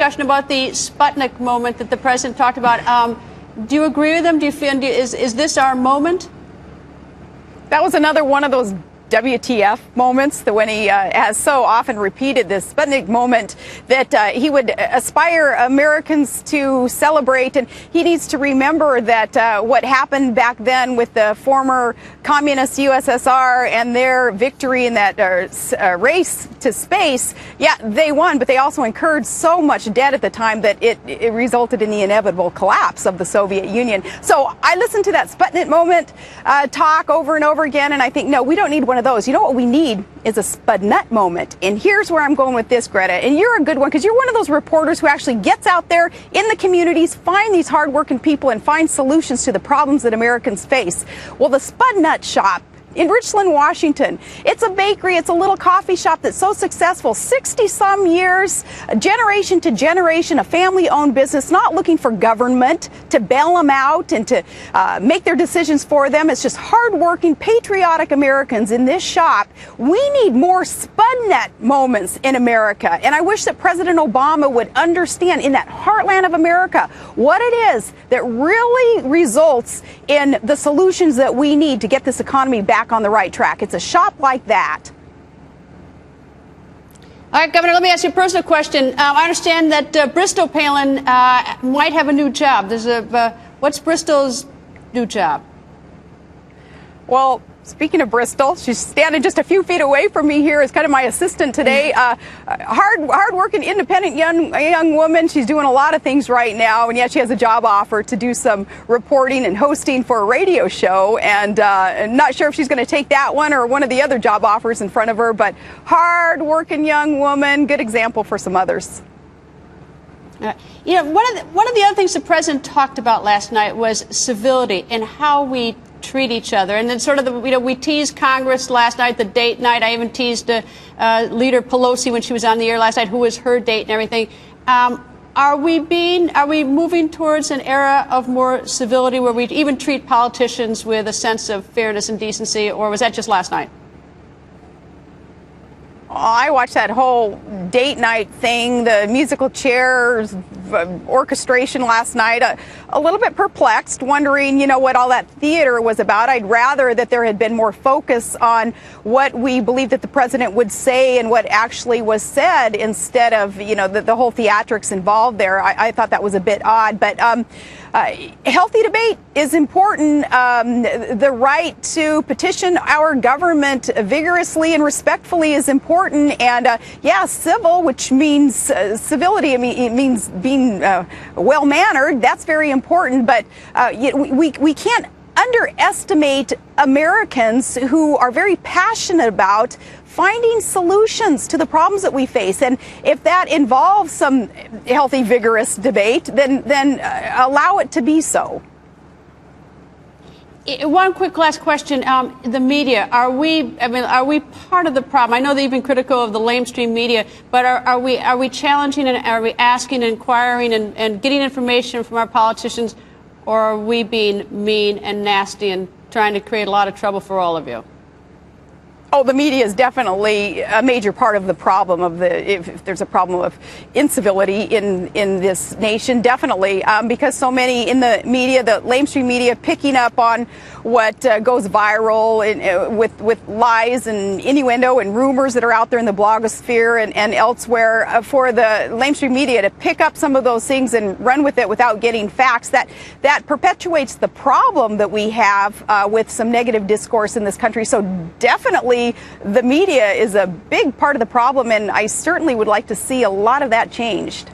discussion about the Sputnik moment that the president talked about. Do you agree with him? Do you feel, is this our moment? That was another one of those WTF moments, that when he has so often repeated this Sputnik moment that he would aspire Americans to celebrate. And he needs to remember that what happened back then with the former communist USSR and their victory in that race to space, yeah, they won, but they also incurred so much debt at the time that it resulted in the inevitable collapse of the Soviet Union. So I listened to that Sputnik moment talk over and over again, and I think, no, we don't need one of those. You know what we need is a Sputnik moment. And here's where I'm going with this, Greta. And you're a good one, because you're one of those reporters who actually gets out there in the communities, find these hardworking people, and find solutions to the problems that Americans face. Well, the Sputnik shop in Richland, Washington. It's a bakery. It's a little coffee shop that's so successful. 60-some years, generation to generation, a family-owned business, not looking for government to bail them out and to make their decisions for them. It's just hardworking, patriotic Americans in this shop. We need more Sputnik moments in America. And I wish that President Obama would understand in that heartland of America what it is that really results in the solutions that we need to get this economy back on the right track. It's a shop like that. All right, Governor, let me ask you a personal question. I understand that Bristol Palin might have a new job. What's Bristol's new job? Well, speaking of Bristol, she's standing just a few feet away from me here as kind of my assistant today. Hard-working, independent young woman. She's doing a lot of things right now, and yet she has a job offer to do some reporting and hosting for a radio show. And not sure if she's going to take that one or one of the other job offers in front of her, but hard-working young woman, good example for some others. You know, one of the other things the president talked about last night was civility and how we treat each other. And then sort of, we teased Congress last night, the date night. I even teased Leader Pelosi when she was on the air last night, who was her date and everything. Are we moving towards an era of more civility where we even treat politicians with a sense of fairness and decency, or was that just last night? I watched that whole date night thing, the musical chairs orchestration last night, a little bit perplexed, wondering, what all that theater was about. I'd rather that there had been more focus on what we believe that the president would say and what actually was said instead of, the whole theatrics involved there. I thought that was a bit odd, but healthy debate is important. The right to petition our government vigorously and respectfully is important. And civil, which means civility. I mean, it means being well-mannered. That's very important. But we can't underestimate Americans who are very passionate about finding solutions to the problems that we face. And if that involves some healthy, vigorous debate, then allow it to be so. One quick last question. The media, are we part of the problem? I know that you've been critical of the lamestream media, but are we challenging and are we asking, inquiring and getting information from our politicians, or are we being mean and nasty and trying to create a lot of trouble for all of you? Oh, the media is definitely a major part of the problem if there's a problem of incivility in this nation, definitely, because so many in the media, the lamestream media, picking up on what goes viral with lies and innuendo and rumors that are out there in the blogosphere and elsewhere, for the lamestream media to pick up some of those things and run with it without getting facts, that perpetuates the problem that we have with some negative discourse in this country. So definitely the media is a big part of the problem, and I certainly would like to see a lot of that changed.